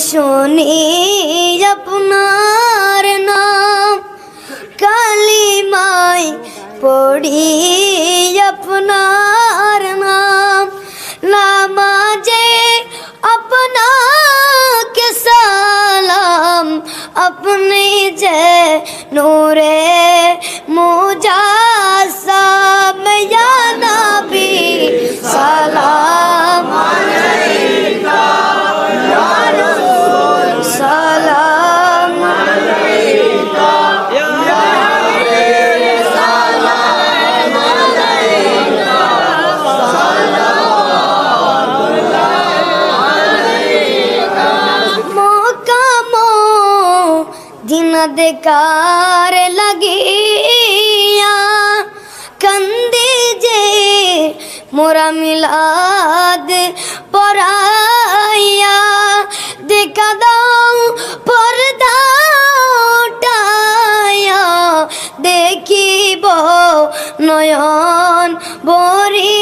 শুনি আপনার নাম, কালিমায় পড়ি আপনার নাম, নামাজে আপনাকে সালাম, আপনি যে নূরে মুজাসসাম, ইয়া নবী সালাম আলাইকা, ইয়া রাসূল সালাম আলাইকা, ইয়া নবী সালাম আলাইকা, সালামুল্লাহ আলাইকা। মকামো দিনা দেকার লাগিয়া কান্দে যে মোরা মিলাদ পরাইয়া, দেখা দাও পর্দা উঠাইয়া, দেখিব নয়ন ভরি